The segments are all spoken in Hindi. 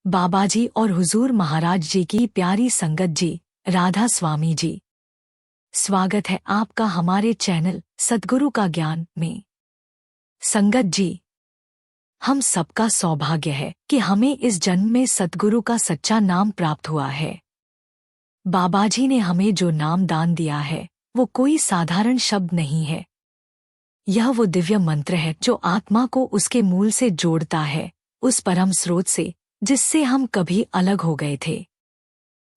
बाबा जी और हुजूर महाराज जी की प्यारी संगत जी, राधा स्वामी जी, स्वागत है आपका हमारे चैनल सद्गुरु का ज्ञान में। संगत जी, हम सबका सौभाग्य है कि हमें इस जन्म में सद्गुरु का सच्चा नाम प्राप्त हुआ है। बाबा जी ने हमें जो नाम दान दिया है वो कोई साधारण शब्द नहीं है। यह वो दिव्य मंत्र है जो आत्मा को उसके मूल से जोड़ता है, उस परम स्रोत से जिससे हम कभी अलग हो गए थे।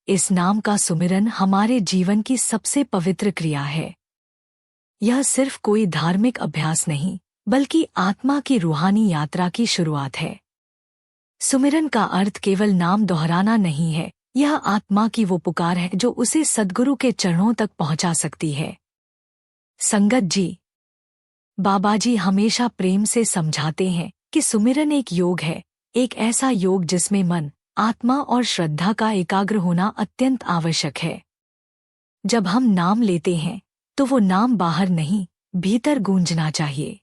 इस नाम का सुमिरन हमारे जीवन की सबसे पवित्र क्रिया है। यह सिर्फ कोई धार्मिक अभ्यास नहीं, बल्कि आत्मा की रूहानी यात्रा की शुरुआत है। सुमिरन का अर्थ केवल नाम दोहराना नहीं है, यह आत्मा की वो पुकार है जो उसे सद्गुरु के चरणों तक पहुंचा सकती है। संगत जी, बाबा जी हमेशा प्रेम से समझाते हैं कि सुमिरन एक योग है, एक ऐसा योग जिसमें मन, आत्मा और श्रद्धा का एकाग्र होना अत्यंत आवश्यक है। जब हम नाम लेते हैं तो वो नाम बाहर नहीं, भीतर गूंजना चाहिए।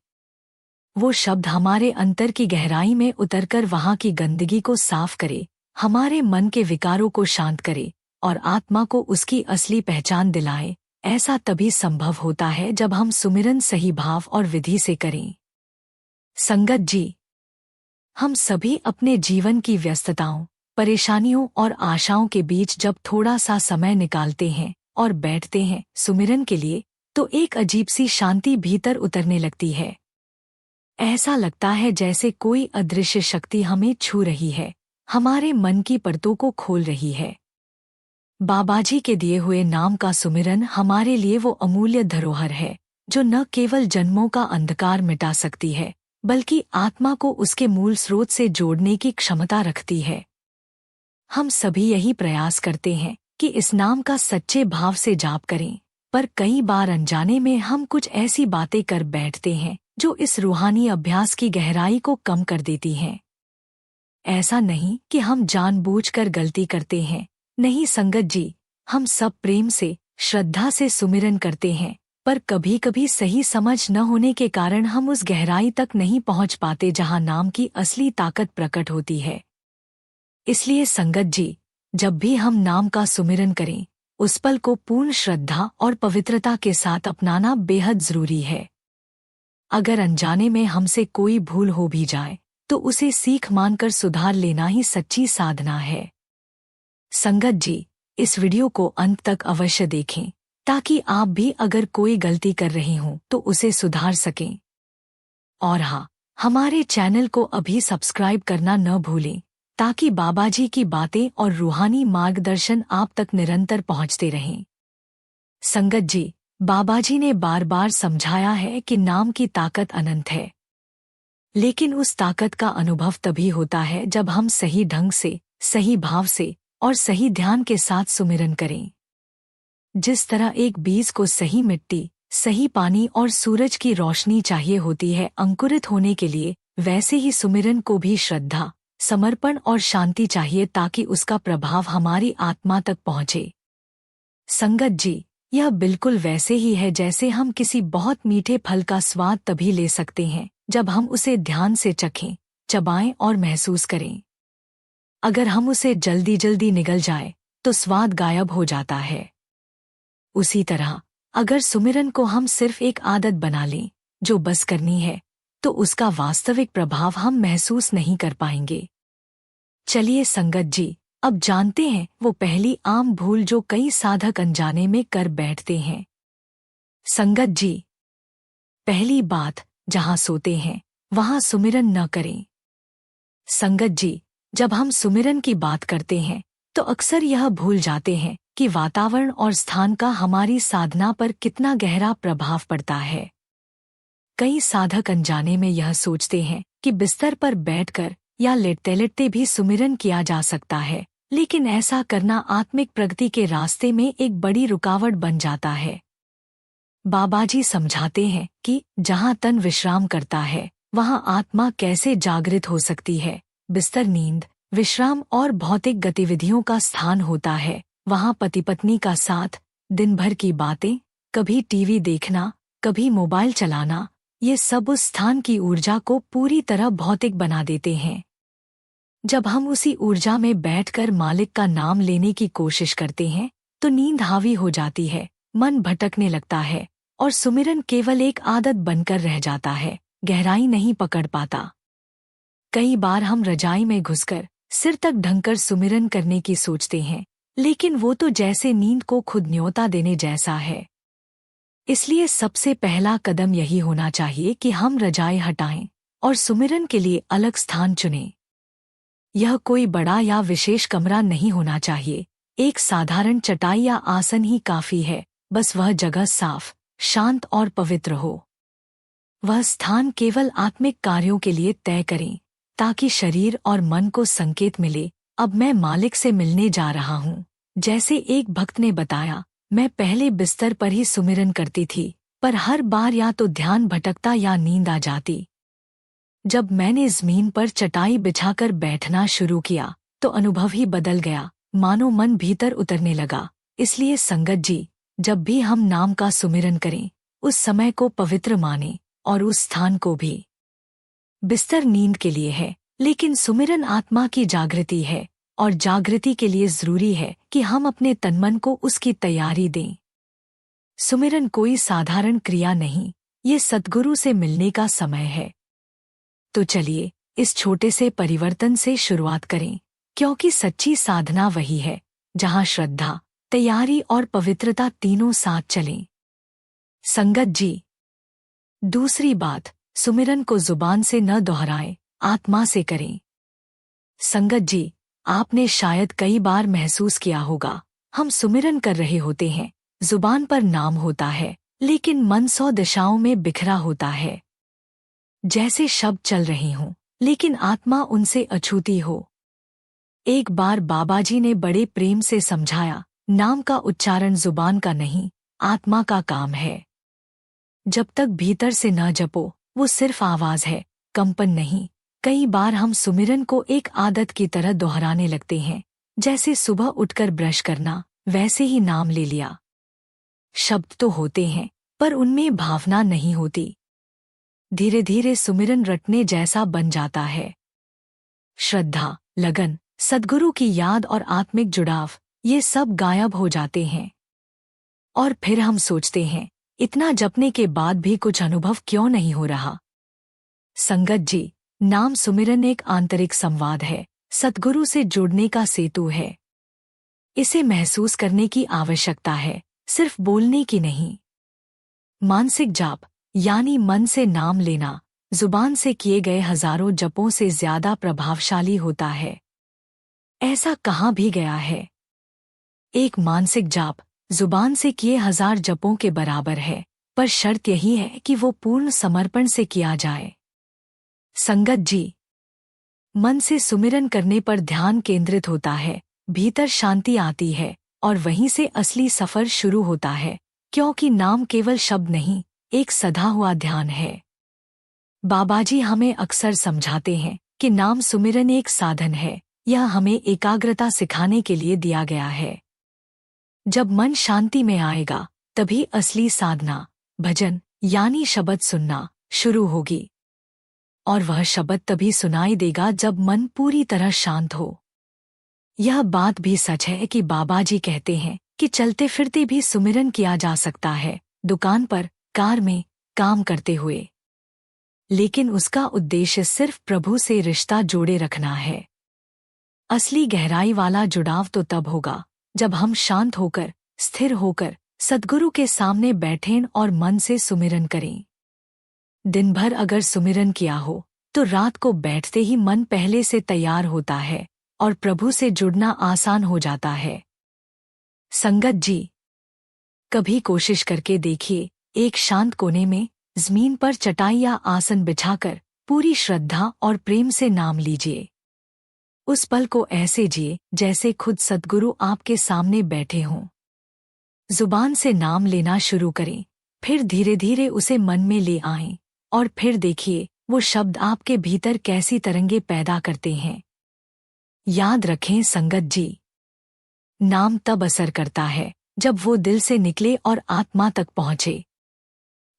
वो शब्द हमारे अंतर की गहराई में उतरकर वहाँ की गंदगी को साफ करे, हमारे मन के विकारों को शांत करे और आत्मा को उसकी असली पहचान दिलाए। ऐसा तभी संभव होता है जब हम सुमिरन सही भाव और विधि से करें। संगत जी, हम सभी अपने जीवन की व्यस्तताओं, परेशानियों और आशाओं के बीच जब थोड़ा सा समय निकालते हैं और बैठते हैं सुमिरन के लिए, तो एक अजीब सी शांति भीतर उतरने लगती है। ऐसा लगता है जैसे कोई अदृश्य शक्ति हमें छू रही है, हमारे मन की परतों को खोल रही है। बाबाजी के दिए हुए नाम का सुमिरन हमारे लिए वो अमूल्य धरोहर है जो न केवल जन्मों का अंधकार मिटा सकती है, बल्कि आत्मा को उसके मूल स्रोत से जोड़ने की क्षमता रखती है। हम सभी यही प्रयास करते हैं कि इस नाम का सच्चे भाव से जाप करें, पर कई बार अनजाने में हम कुछ ऐसी बातें कर बैठते हैं जो इस रूहानी अभ्यास की गहराई को कम कर देती हैं। ऐसा नहीं कि हम जानबूझकर गलती करते हैं, नहीं संगत जी, हम सब प्रेम से, श्रद्धा से सुमिरन करते हैं, पर कभी कभी सही समझ न होने के कारण हम उस गहराई तक नहीं पहुंच पाते जहां नाम की असली ताकत प्रकट होती है। इसलिए संगत जी, जब भी हम नाम का सुमिरन करें, उस पल को पूर्ण श्रद्धा और पवित्रता के साथ अपनाना बेहद जरूरी है। अगर अनजाने में हमसे कोई भूल हो भी जाए तो उसे सीख मानकर सुधार लेना ही सच्ची साधना है। संगत जी, इस वीडियो को अंत तक अवश्य देखें ताकि आप भी अगर कोई गलती कर रहे हों तो उसे सुधार सकें। और हाँ, हमारे चैनल को अभी सब्सक्राइब करना न भूलें ताकि बाबाजी की बातें और रूहानी मार्गदर्शन आप तक निरंतर पहुंचते रहें। संगत जी, बाबाजी ने बार बार समझाया है कि नाम की ताकत अनंत है, लेकिन उस ताकत का अनुभव तभी होता है जब हम सही ढंग से, सही भाव से और सही ध्यान के साथ सुमिरन करें। जिस तरह एक बीज को सही मिट्टी, सही पानी और सूरज की रोशनी चाहिए होती है अंकुरित होने के लिए, वैसे ही सुमिरन को भी श्रद्धा, समर्पण और शांति चाहिए ताकि उसका प्रभाव हमारी आत्मा तक पहुंचे। संगत जी, यह बिल्कुल वैसे ही है जैसे हम किसी बहुत मीठे फल का स्वाद तभी ले सकते हैं जब हम उसे ध्यान से चखें, चबाएं और महसूस करें। अगर हम उसे जल्दी जल्दी निगल जाए तो स्वाद गायब हो जाता है। उसी तरह अगर सुमिरन को हम सिर्फ एक आदत बना लें जो बस करनी है, तो उसका वास्तविक प्रभाव हम महसूस नहीं कर पाएंगे। चलिए संगत जी, अब जानते हैं वो पहली आम भूल जो कई साधक अनजाने में कर बैठते हैं। संगत जी, पहली बात, जहां सोते हैं वहां सुमिरन न करें। संगत जी, जब हम सुमिरन की बात करते हैं तो अक्सर यह भूल जाते हैं कि वातावरण और स्थान का हमारी साधना पर कितना गहरा प्रभाव पड़ता है। कई साधक अनजाने में यह सोचते हैं कि बिस्तर पर बैठकर या लेटते लेटते भी सुमिरन किया जा सकता है, लेकिन ऐसा करना आत्मिक प्रगति के रास्ते में एक बड़ी रुकावट बन जाता है। बाबाजी समझाते हैं कि जहां तन विश्राम करता है वहां आत्मा कैसे जागृत हो सकती है। बिस्तर नींद, विश्राम और भौतिक गतिविधियों का स्थान होता है, वहां पति पत्नी का साथ, दिन भर की बातें, कभी टीवी देखना, कभी मोबाइल चलाना, ये सब उस स्थान की ऊर्जा को पूरी तरह भौतिक बना देते हैं। जब हम उसी ऊर्जा में बैठकर मालिक का नाम लेने की कोशिश करते हैं तो नींद हावी हो जाती है, मन भटकने लगता है और सुमिरन केवल एक आदत बनकर रह जाता है, गहराई नहीं पकड़ पाता। कई बार हम रजाई में घुसकर सिर तक ढंककर सुमिरन करने की सोचते हैं, लेकिन वो तो जैसे नींद को खुद न्योता देने जैसा है। इसलिए सबसे पहला कदम यही होना चाहिए कि हम रजाई हटाएं और सुमिरन के लिए अलग स्थान चुनें। यह कोई बड़ा या विशेष कमरा नहीं होना चाहिए, एक साधारण चटाई या आसन ही काफी है, बस वह जगह साफ, शांत और पवित्र हो। वह स्थान केवल आत्मिक कार्यों के लिए तय करें, ताकि शरीर और मन को संकेत मिले, अब मैं मालिक से मिलने जा रहा हूँ। जैसे एक भक्त ने बताया, मैं पहले बिस्तर पर ही सुमिरन करती थी, पर हर बार या तो ध्यान भटकता या नींद आ जाती। जब मैंने ज़मीन पर चटाई बिछाकर बैठना शुरू किया तो अनुभव ही बदल गया, मानो मन भीतर उतरने लगा। इसलिए संगत जी, जब भी हम नाम का सुमिरन करें, उस समय को पवित्र मानें और उस स्थान को भी। बिस्तर नींद के लिए है, लेकिन सुमिरन आत्मा की जागृति है, और जागृति के लिए जरूरी है कि हम अपने तनमन को उसकी तैयारी दें। सुमिरन कोई साधारण क्रिया नहीं, ये सद्गुरु से मिलने का समय है। तो चलिए इस छोटे से परिवर्तन से शुरुआत करें, क्योंकि सच्ची साधना वही है जहां श्रद्धा, तैयारी और पवित्रता तीनों साथ चलें। संगत जी, दूसरी बात, सुमिरन को जुबान से न दोहराएं, आत्मा से करें। संगत जी, आपने शायद कई बार महसूस किया होगा, हम सुमिरन कर रहे होते हैं, जुबान पर नाम होता है, लेकिन मन 100 दिशाओं में बिखरा होता है। जैसे शब्द चल रहे हों, लेकिन आत्मा उनसे अछूती हो। एक बार बाबाजी ने बड़े प्रेम से समझाया, नाम का उच्चारण जुबान का नहीं, आत्मा का काम है। जब तक भीतर से न जपो, वो सिर्फ आवाज है, कंपन नहीं। कई बार हम सुमिरन को एक आदत की तरह दोहराने लगते हैं, जैसे सुबह उठकर ब्रश करना, वैसे ही नाम ले लिया। शब्द तो होते हैं, पर उनमें भावना नहीं होती। धीरे धीरे सुमिरन रटने जैसा बन जाता है। श्रद्धा, लगन, सद्गुरु की याद और आत्मिक जुड़ाव, ये सब गायब हो जाते हैं। और फिर हम सोचते हैं, इतना जपने के बाद भी कुछ अनुभव क्यों नहीं हो रहा। संगत जी, नाम सुमिरन एक आंतरिक संवाद है, सद्गुरु से जुड़ने का सेतु है। इसे महसूस करने की आवश्यकता है, सिर्फ बोलने की नहीं। मानसिक जाप, यानी मन से नाम लेना, जुबान से किए गए हजारों जपों से ज्यादा प्रभावशाली होता है। ऐसा कहाँ भी गया है। एक मानसिक जाप जुबान से किए 1000 जपों के बराबर है, पर शर्त यही है कि वो पूर्ण समर्पण से किया जाए। संगत जी, मन से सुमिरन करने पर ध्यान केंद्रित होता है, भीतर शांति आती है, और वहीं से असली सफर शुरू होता है, क्योंकि नाम केवल शब्द नहीं, एक सधा हुआ ध्यान है। बाबाजी हमें अक्सर समझाते हैं कि नाम सुमिरन एक साधन है, यह हमें एकाग्रता सिखाने के लिए दिया गया है। जब मन शांति में आएगा, तभी असली साधना, भजन यानी शब्द सुनना शुरू होगी। और वह शब्द तभी सुनाई देगा जब मन पूरी तरह शांत हो। यह बात भी सच है कि बाबाजी कहते हैं कि चलते फिरते भी सुमिरन किया जा सकता है, दुकान पर, कार में, काम करते हुए। लेकिन उसका उद्देश्य सिर्फ प्रभु से रिश्ता जोड़े रखना है। असली गहराई वाला जुड़ाव तो तब होगा जब हम शांत होकर, स्थिर होकर सद्गुरु के सामने बैठें और मन से सुमिरन करें। दिन भर अगर सुमिरन किया हो तो रात को बैठते ही मन पहले से तैयार होता है और प्रभु से जुड़ना आसान हो जाता है। संगत जी, कभी कोशिश करके देखिए, एक शांत कोने में जमीन पर चटाई या आसन बिछाकर पूरी श्रद्धा और प्रेम से नाम लीजिए। उस पल को ऐसे जिए जैसे खुद सद्गुरु आपके सामने बैठे हों। जुबान से नाम लेना शुरू करें, फिर धीरे धीरे उसे मन में ले आएं, और फिर देखिए वो शब्द आपके भीतर कैसी तरंगे पैदा करते हैं। याद रखें संगत जी, नाम तब असर करता है जब वो दिल से निकले और आत्मा तक पहुँचे।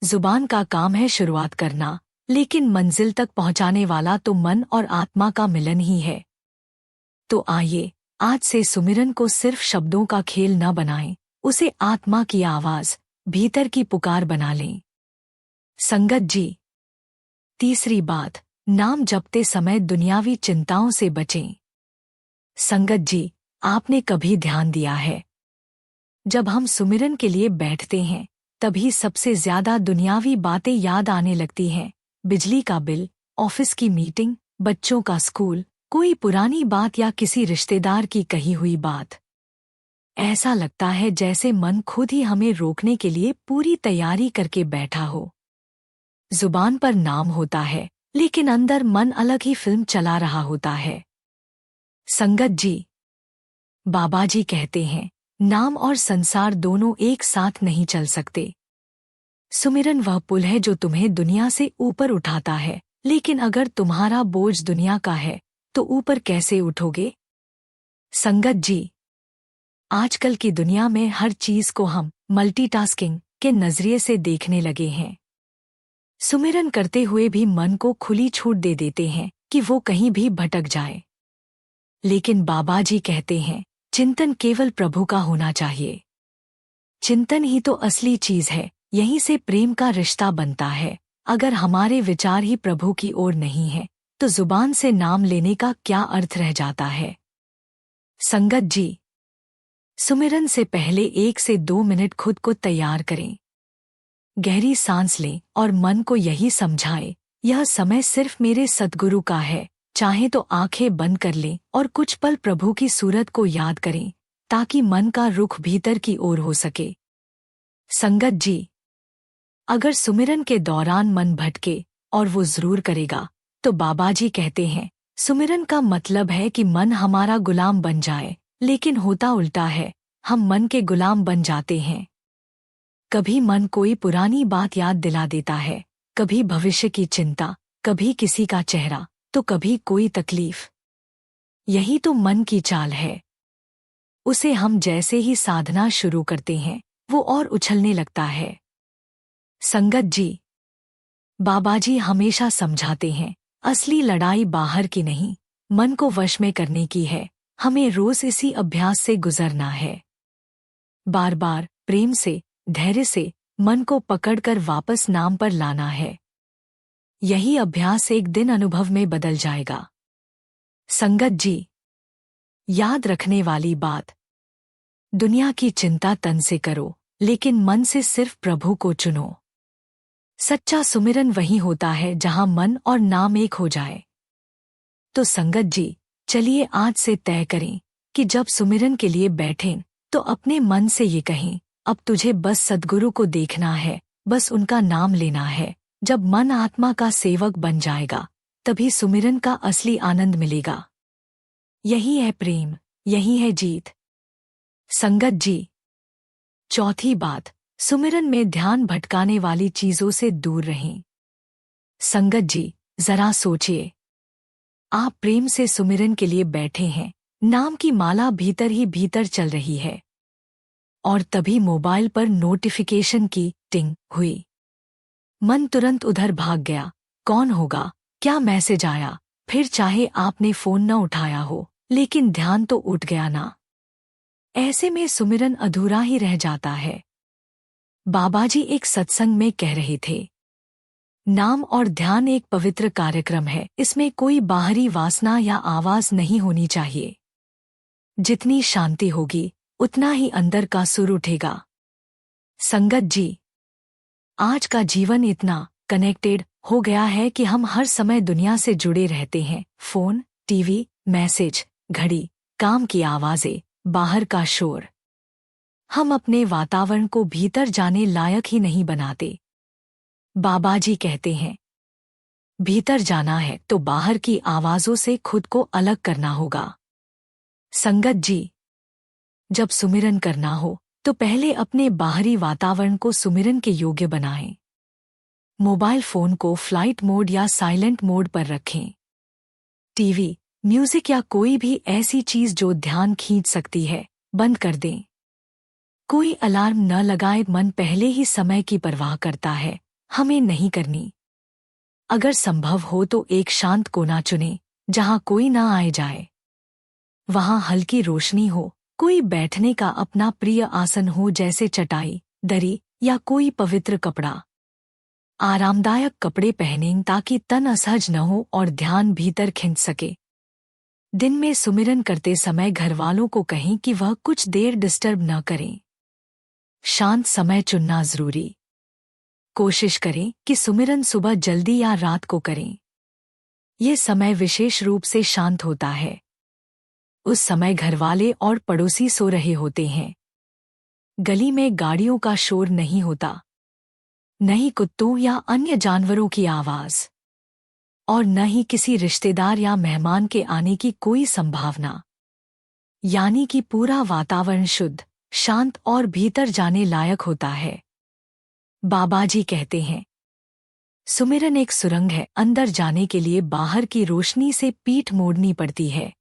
जुबान का काम है शुरुआत करना, लेकिन मंजिल तक पहुँचाने वाला तो मन और आत्मा का मिलन ही है। तो आइए आज से सुमिरन को सिर्फ शब्दों का खेल न बनाएं, उसे आत्मा की आवाज, भीतर की पुकार बना लें। संगत जी, तीसरी बात, नाम जपते समय दुनियावी चिंताओं से बचें। संगत जी, आपने कभी ध्यान दिया है, जब हम सुमिरन के लिए बैठते हैं तभी सबसे ज्यादा दुनियावी बातें याद आने लगती हैं। बिजली का बिल, ऑफिस की मीटिंग, बच्चों का स्कूल, कोई पुरानी बात या किसी रिश्तेदार की कही हुई बात। ऐसा लगता है जैसे मन खुद ही हमें रोकने के लिए पूरी तैयारी करके बैठा हो। जुबान पर नाम होता है लेकिन अंदर मन अलग ही फिल्म चला रहा होता है। संगत जी, बाबा जी कहते हैं, नाम और संसार दोनों एक साथ नहीं चल सकते। सुमिरन वह पुल है जो तुम्हें दुनिया से ऊपर उठाता है, लेकिन अगर तुम्हारा बोझ दुनिया का है तो ऊपर कैसे उठोगे? संगत जी, आजकल की दुनिया में हर चीज को हम मल्टीटास्किंग के नजरिए से देखने लगे हैं। सुमिरन करते हुए भी मन को खुली छूट दे देते हैं कि वो कहीं भी भटक जाए। लेकिन बाबा जी कहते हैं, चिंतन केवल प्रभु का होना चाहिए। चिंतन ही तो असली चीज है, यहीं से प्रेम का रिश्ता बनता है। अगर हमारे विचार ही प्रभु की ओर नहीं है तो जुबान से नाम लेने का क्या अर्थ रह जाता है? संगत जी, सुमिरन से पहले 1 से 2 मिनट खुद को तैयार करें। गहरी सांस लें और मन को यही समझाएं, यह समय सिर्फ मेरे सद्गुरु का है। चाहे तो आंखें बंद कर लें और कुछ पल प्रभु की सूरत को याद करें, ताकि मन का रुख भीतर की ओर हो सके। संगत जी, अगर सुमिरन के दौरान मन भटके, और वो जरूर करेगा, तो बाबा जी कहते हैं, सुमिरन का मतलब है कि मन हमारा गुलाम बन जाए। लेकिन होता उल्टा है, हम मन के गुलाम बन जाते हैं। कभी मन कोई पुरानी बात याद दिला देता है, कभी भविष्य की चिंता, कभी किसी का चेहरा, तो कभी कोई तकलीफ। यही तो मन की चाल है। उसे हम जैसे ही साधना शुरू करते हैं वो और उछलने लगता है। संगत जी, बाबा जी हमेशा समझाते हैं, असली लड़ाई बाहर की नहीं, मन को वश में करने की है। हमें रोज इसी अभ्यास से गुजरना है। बार बार प्रेम से, धैर्य से मन को पकड़कर वापस नाम पर लाना है। यही अभ्यास एक दिन अनुभव में बदल जाएगा। संगत जी, याद रखने वाली बात, दुनिया की चिंता तन से करो, लेकिन मन से सिर्फ प्रभु को चुनो। सच्चा सुमिरन वही होता है जहां मन और नाम एक हो जाए। तो संगत जी, चलिए आज से तय करें कि जब सुमिरन के लिए बैठें तो अपने मन से ये कहें, अब तुझे बस सद्गुरु को देखना है, बस उनका नाम लेना है। जब मन आत्मा का सेवक बन जाएगा तभी सुमिरन का असली आनंद मिलेगा। यही है प्रेम, यही है जीत। संगत जी, चौथी बात, सुमिरन में ध्यान भटकाने वाली चीजों से दूर रहें। संगत जी, जरा सोचिए, आप प्रेम से सुमिरन के लिए बैठे हैं, नाम की माला भीतर ही भीतर चल रही है, और तभी मोबाइल पर नोटिफिकेशन की टिंग हुई। मन तुरंत उधर भाग गया, कौन होगा, क्या मैसेज आया? फिर चाहे आपने फोन न उठाया हो, लेकिन ध्यान तो उठ गया ना। ऐसे में सुमिरन अधूरा ही रह जाता है। बाबा जी एक सत्संग में कह रहे थे, नाम और ध्यान एक पवित्र कार्यक्रम है, इसमें कोई बाहरी वासना या आवाज नहीं होनी चाहिए। जितनी शांति होगी उतना ही अंदर का सुर उठेगा। संगत जी, आज का जीवन इतना कनेक्टेड हो गया है कि हम हर समय दुनिया से जुड़े रहते हैं। फोन, टीवी, मैसेज, घड़ी, काम की आवाजें, बाहर का शोर। हम अपने वातावरण को भीतर जाने लायक ही नहीं बनाते। बाबा जी कहते हैं, भीतर जाना है तो बाहर की आवाजों से खुद को अलग करना होगा। संगत जी, जब सुमिरन करना हो तो पहले अपने बाहरी वातावरण को सुमिरन के योग्य बनाएं। मोबाइल फोन को फ्लाइट मोड या साइलेंट मोड पर रखें। टीवी, म्यूजिक या कोई भी ऐसी चीज जो ध्यान खींच सकती है, बंद कर दें। कोई अलार्म न लगाए, मन पहले ही समय की परवाह करता है, हमें नहीं करनी। अगर संभव हो तो एक शांत कोना चुनें, जहां कोई ना आए जाए। वहां हल्की रोशनी हो, कोई बैठने का अपना प्रिय आसन हो जैसे चटाई, दरी या कोई पवित्र कपड़ा। आरामदायक कपड़े पहनें ताकि तन असहज न हो और ध्यान भीतर खिंच सके। दिन में सुमिरन करते समय घरवालों को कहें कि वह कुछ देर डिस्टर्ब न करें। शांत समय चुनना जरूरी। कोशिश करें कि सुमिरन सुबह जल्दी या रात को करें। यह समय विशेष रूप से शांत होता है। उस समय घरवाले और पड़ोसी सो रहे होते हैं। गली में गाड़ियों का शोर नहीं होता, न ही कुत्तों या अन्य जानवरों की आवाज, और न ही किसी रिश्तेदार या मेहमान के आने की कोई संभावना। यानी कि पूरा वातावरण शुद्ध, शांत और भीतर जाने लायक होता है। बाबा जी कहते हैं, सुमिरन एक सुरंग है, अंदर जाने के लिए बाहर की रोशनी से पीठ मोड़नी पड़ती है।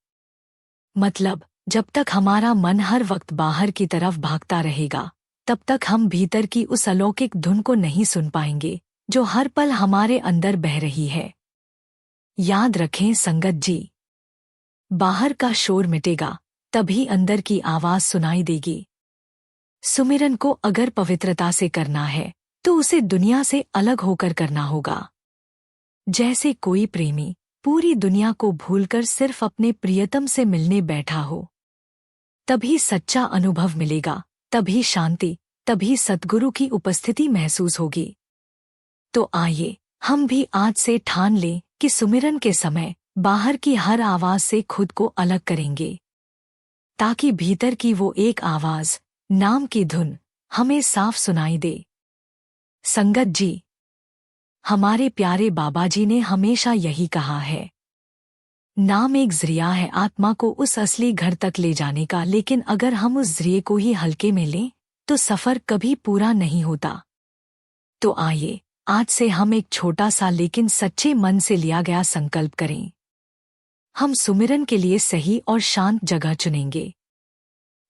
मतलब, जब तक हमारा मन हर वक्त बाहर की तरफ भागता रहेगा, तब तक हम भीतर की उस अलौकिक धुन को नहीं सुन पाएंगे जो हर पल हमारे अंदर बह रही है। याद रखें संगत जी, बाहर का शोर मिटेगा तभी अंदर की आवाज सुनाई देगी। सुमिरन को अगर पवित्रता से करना है तो उसे दुनिया से अलग होकर करना होगा। जैसे कोई प्रेमी पूरी दुनिया को भूलकर सिर्फ अपने प्रियतम से मिलने बैठा हो। तभी सच्चा अनुभव मिलेगा, तभी शांति, तभी सद्गुरु की उपस्थिति महसूस होगी। तो आइए हम भी आज से ठान लें कि सुमिरन के समय बाहर की हर आवाज से खुद को अलग करेंगे, ताकि भीतर की वो एक आवाज, नाम की धुन, हमें साफ सुनाई दे। संगत जी, हमारे प्यारे बाबा जी ने हमेशा यही कहा है, नाम एक जरिया है आत्मा को उस असली घर तक ले जाने का, लेकिन अगर हम उस जरिए को ही हल्के में लें तो सफर कभी पूरा नहीं होता। तो आइए आज से हम एक छोटा सा लेकिन सच्चे मन से लिया गया संकल्प करें। हम सुमिरन के लिए सही और शांत जगह चुनेंगे।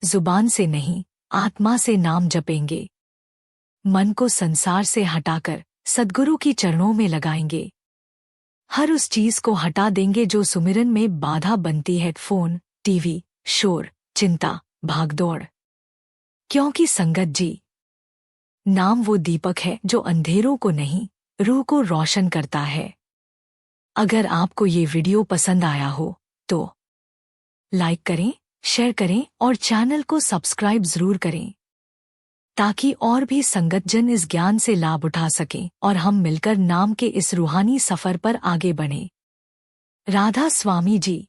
जुबान से नहीं, आत्मा से नाम जपेंगे। मन को संसार से हटाकर सद्गुरु की चरणों में लगाएंगे। हर उस चीज को हटा देंगे जो सुमिरन में बाधा बनती है, फोन, टीवी, शोर, चिंता, भागदौड़। क्योंकि संगत जी, नाम वो दीपक है जो अंधेरों को नहीं, रूह को रोशन करता है। अगर आपको ये वीडियो पसंद आया हो तो लाइक करें, शेयर करें और चैनल को सब्सक्राइब जरूर करें, ताकि और भी संगतजन इस ज्ञान से लाभ उठा सकें और हम मिलकर नाम के इस रूहानी सफर पर आगे बढ़ें। राधा स्वामी जी।